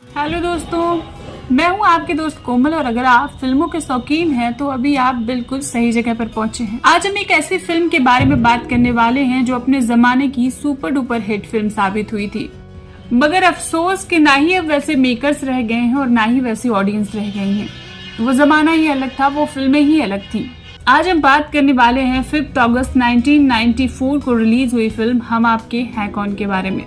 Hello दोस्तों, मैं हूं आपके दोस्त कोमल और अगर आप फिल्मों के शौकीन हैं तो अभी आप बिल्कुल सही जगह पर पहुंचे हैं। आज हम एक ऐसी फिल्म के बारे में बात करने वाले हैं जो अपने जमाने की सुपर डुपर हिट फिल्म साबित हुई थी, मगर अफसोस कि ना ही अब वैसे मेकर्स रह गए हैं और ना ही वैसी ऑडियंस रह गई है। वो जमाना ही अलग था, वो फिल्में ही अलग थी। आज हम बात करने वाले हैं 5 अगस्त 1994 को रिलीज हुई फिल्म हम आपके हैं कौन के बारे में,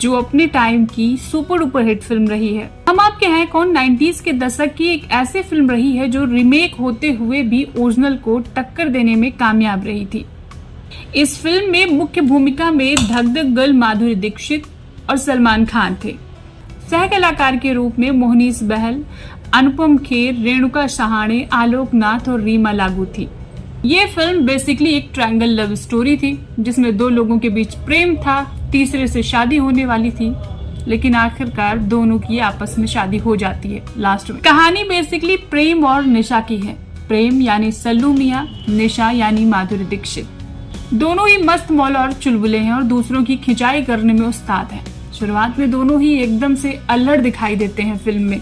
जो अपने टाइम की सुपर डुपर हिट फिल्म रही है। हम आपके हैं कौन 90s के दशक की एक ऐसी फिल्म रही है जो रीमेक होते हुए भी ओरिजिनल को टक्कर देने में कामयाब रही थी। इस फिल्म में मुख्य भूमिका में धक धक गर्ल माधुरी दीक्षित और सलमान खान थे। सह कलाकार के रूप में मोहनीश बहल, अनुपम खेर, रेणुका सहाणे, आलोक नाथ और रीमा लागू थी। ये फिल्म बेसिकली एक ट्रायंगल लव स्टोरी थी जिसमें दो लोगों के बीच प्रेम था, तीसरे से शादी होने वाली थी, लेकिन आखिरकार दोनों की आपस में शादी हो जाती है लास्ट में। कहानी बेसिकली प्रेम और निशा की है। प्रेम यानी सल्लू मियां, निशा यानी माधुरी दीक्षित। दोनों ही मस्त मौला और चुलबुले हैं और दूसरों की खिंचाई करने में उस्ताद हैं। शुरुआत में दोनों ही एकदम से अल्हड़ दिखाई देते हैं फिल्म में।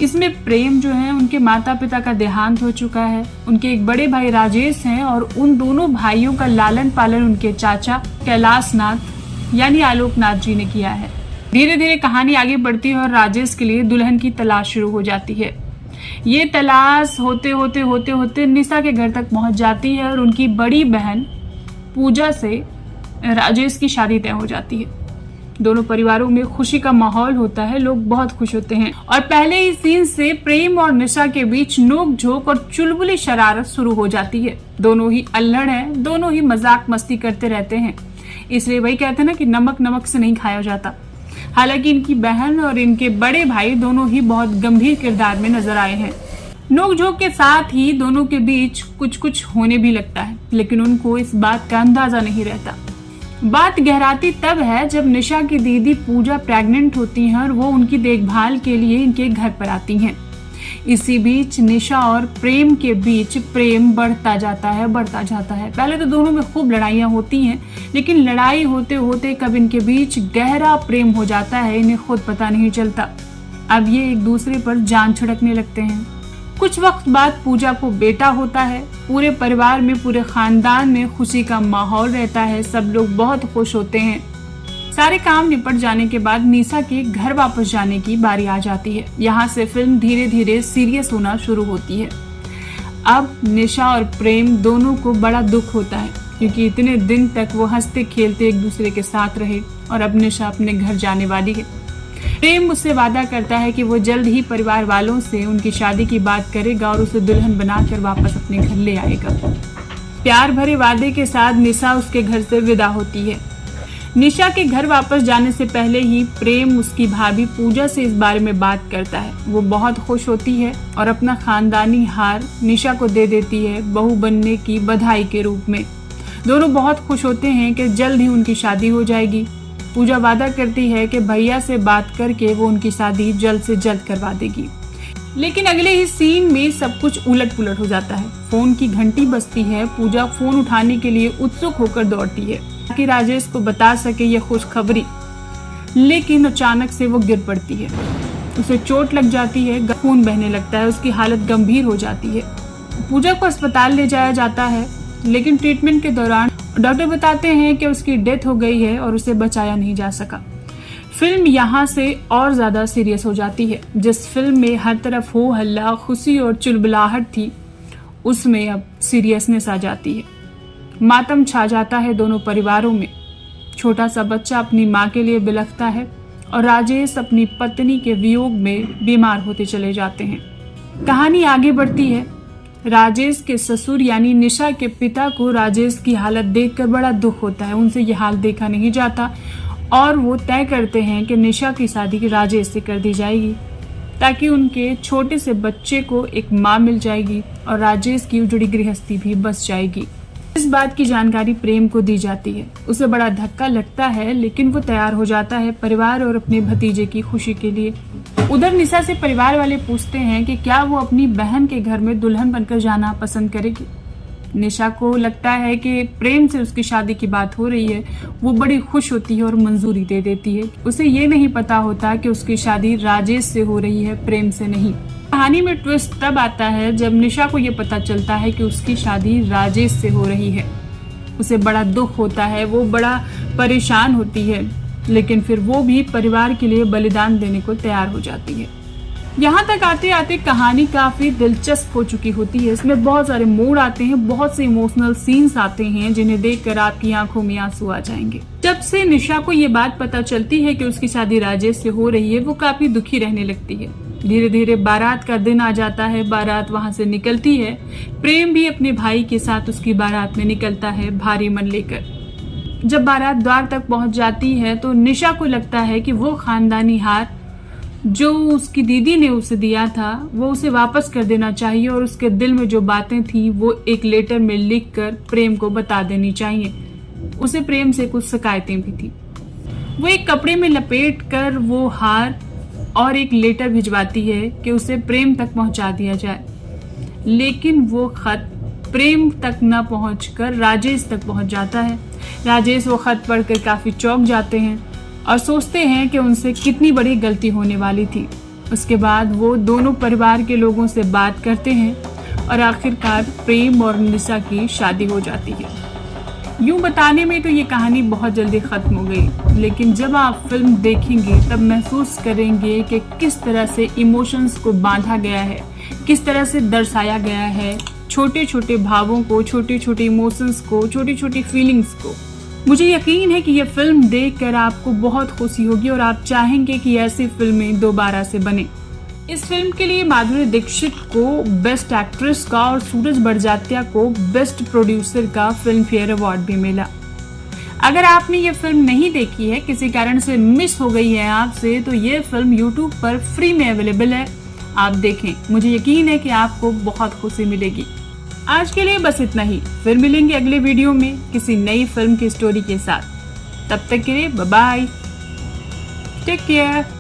इसमें प्रेम जो है उनके माता पिता का देहांत हो चुका है, उनके एक बड़े भाई राजेश हैं और उन दोनों भाइयों का लालन पालन उनके चाचा कैलाश नाथ यानी आलोक नाथ जी ने किया है। धीरे धीरे कहानी आगे बढ़ती है और राजेश के लिए दुल्हन की तलाश शुरू हो जाती है। ये तलाश होते होते होते होते निशा के घर तक पहुंच जाती है और उनकी बड़ी बहन पूजा से राजेश की शादी तय हो जाती है। दोनों परिवारों में खुशी का माहौल होता है, लोग बहुत खुश होते हैं और पहले ही सीन से प्रेम और निशा के बीच नोक झोंक और चुलबुली शरारत शुरू हो जाती है। दोनों ही अल्हड़ हैं, दोनों ही मजाक मस्ती करते रहते हैं, इसलिए वही कहते हैं ना कि नमक नमक से नहीं खाया जाता। हालांकि इनकी बहन और इनके बड़े भाई दोनों ही बहुत गंभीर किरदार में नजर आए हैं। नोक झोंक के साथ ही दोनों के बीच कुछ कुछ होने भी लगता है, लेकिन उनको इस बात का अंदाजा नहीं रहता। बात गहराती तब है जब निशा की दीदी पूजा प्रेग्नेंट होती हैं और वो उनकी देखभाल के लिए इनके घर पर आती हैं। इसी बीच निशा और प्रेम के बीच प्रेम बढ़ता जाता है। पहले तो दोनों में खूब लड़ाइयाँ होती हैं, लेकिन लड़ाई होते होते कब इनके बीच गहरा प्रेम हो जाता है इन्हें खुद पता नहीं चलता। अब ये एक दूसरे पर जान छिड़कने लगते हैं। कुछ वक्त बाद पूजा को बेटा होता है। पूरे परिवार में, पूरे खानदान में खुशी का माहौल रहता है, सब लोग बहुत खुश होते हैं। सारे काम निपट जाने के बाद निशा के घर वापस जाने की बारी आ जाती है। यहाँ से फिल्म धीरे धीरे सीरियस होना शुरू होती है। अब निशा और प्रेम दोनों को बड़ा दुख होता है क्योंकि इतने दिन तक वो हंसते खेलते एक दूसरे के साथ रहे और अब निशा अपने घर जाने वाली है। प्रेम उससे वादा करता है कि वो जल्द ही परिवार वालों से उनकी शादी की बात करेगा और उसे दुल्हन बनाकर वापस अपने घर ले आएगा। प्यार भरे वादे के साथ निशा उसके घर से विदा होती है। निशा के घर वापस जाने से पहले ही प्रेम उसकी भाभी पूजा से इस बारे में बात करता है। वो बहुत खुश होती है और अपना खानदानी हार निशा को दे देती है बहू बनने की बधाई के रूप में। दोनों बहुत खुश होते हैं कि जल्द ही उनकी शादी हो जाएगी। पूजा वादा करती है कि भैया से बात करके वो उनकी शादी जल्द से जल्द करवा देगी, लेकिन अगले ही सीन में सब कुछ उलट पुलट हो जाता है। फोन की घंटी बजती है। पूजा फोन उठाने के लिए उत्सुक होकर दौड़ती है ताकि राजेश को बता सके यह खुशखबरी, लेकिन अचानक से वो गिर पड़ती है। उसे चोट लग जाती है, खून बहने लगता है, उसकी हालत गंभीर हो जाती है। पूजा को अस्पताल ले जाया जाता है, लेकिन ट्रीटमेंट के दौरान डॉक्टर बताते हैं कि उसकी डेथ हो गई है और उसे बचाया नहीं जा सका। फिल्म यहाँ से और ज्यादा सीरियस हो जाती है। जिस फिल्म में हर तरफ हो हल्ला, खुशी और चुलबुलाहट थी, उसमें अब सीरियसनेस आ जाती है। मातम छा जाता है दोनों परिवारों में। छोटा सा बच्चा अपनी माँ के लिए बिलखता है और राजेश अपनी पत्नी के वियोग में बीमार होते चले जाते हैं। कहानी आगे बढ़ती है। राजेश के ससुर यानी निशा के पिता को राजेश की हालत देखकर बड़ा दुख होता है। उनसे ये हाल देखा नहीं जाता और वो तय करते हैं कि निशा की शादी राजेश से कर दी जाएगी ताकि उनके छोटे से बच्चे को एक माँ मिल जाएगी और राजेश की उजड़ी गृहस्थी भी बस जाएगी। इस बात की जानकारी प्रेम को दी जाती है। उसे बड़ा धक्का लगता है, लेकिन वो तैयार हो जाता है परिवार और अपने भतीजे की खुशी के लिए। उधर निशा से परिवार वाले पूछते हैं कि क्या वो अपनी बहन के घर में दुल्हन बनकर जाना पसंद करेगी। निशा को लगता है कि प्रेम से उसकी शादी की बात हो रही है। वो बड़ी खुश होती है और मंजूरी दे देती है। उसे ये नहीं पता होता कि उसकी शादी राजेश से हो रही है, प्रेम से नहीं। कहानी में ट्विस्ट तब आता है जब निशा को ये पता चलता है कि उसकी शादी राजेश से हो रही है। उसे बड़ा दुख होता है, वो बड़ा परेशान होती है, लेकिन फिर वो भी परिवार के लिए बलिदान देने को तैयार हो जाती है। यहाँ तक आते आते कहानी काफी दिलचस्प हो चुकी होती है। इसमें बहुत सारे मोड़ आते हैं, बहुत से इमोशनल सीन्स आते हैं जिन्हें देखकर आपकी आंखों में आंसू आ जाएंगे। जब से निशा को ये बात पता चलती है कि उसकी शादी राजेश से हो रही है, वो काफी दुखी रहने लगती है। धीरे धीरे बारात का दिन आ जाता है, बारात वहां से निकलती है। प्रेम भी अपने भाई के साथ उसकी बारात में निकलता है, भारी मन लेकर। जब बारात द्वार तक पहुंच जाती है तो निशा को लगता है कि वो खानदानी हार जो उसकी दीदी ने उसे दिया था वो उसे वापस कर देना चाहिए, और उसके दिल में जो बातें थी वो एक लेटर में लिखकर प्रेम को बता देनी चाहिए। उसे प्रेम से कुछ शिकायतें भी थी। वो एक कपड़े में लपेट कर वो हार और एक लेटर भिजवाती है कि उसे प्रेम तक पहुंचा दिया जाए, लेकिन वो खत प्रेम तक न पहुंचकर राजेश तक पहुंच जाता है। राजेश वो खत पढ़कर काफी चौंक जाते हैं और सोचते हैं कि उनसे कितनी बड़ी गलती होने वाली थी। उसके बाद वो दोनों परिवार के लोगों से बात करते हैं और आखिरकार प्रेम और निशा की शादी हो जाती है। यूं बताने में तो ये कहानी बहुत जल्दी खत्म हो गई, लेकिन जब आप फिल्म देखेंगे तब महसूस करेंगे कि किस तरह से इमोशंस को बांधा गया है, किस तरह से दर्शाया गया है, छोटे छोटे भावों को, छोटे छोटे इमोशंस को, छोटी छोटी फीलिंग्स को। मुझे यकीन है कि यह फिल्म देखकर आपको बहुत खुशी होगी और आप चाहेंगे कि ऐसी फिल्में दोबारा से बने। इस फिल्म के लिए माधुरी दीक्षित को बेस्ट एक्ट्रेस का और सूरज बड़जात्या को बेस्ट प्रोड्यूसर का फिल्म फेयर अवार्ड भी मिला। अगर आपने ये फिल्म नहीं देखी है, किसी कारण से मिस हो गई है आपसे, तो ये फिल्म YouTube पर फ्री में अवेलेबल है, आप देखें। मुझे यकीन है कि आपको बहुत खुशी मिलेगी। आज के लिए बस इतना ही, फिर मिलेंगे अगले वीडियो में किसी नई फिल्म की स्टोरी के साथ। तब तक के लिए बाय बाय, टेक केयर।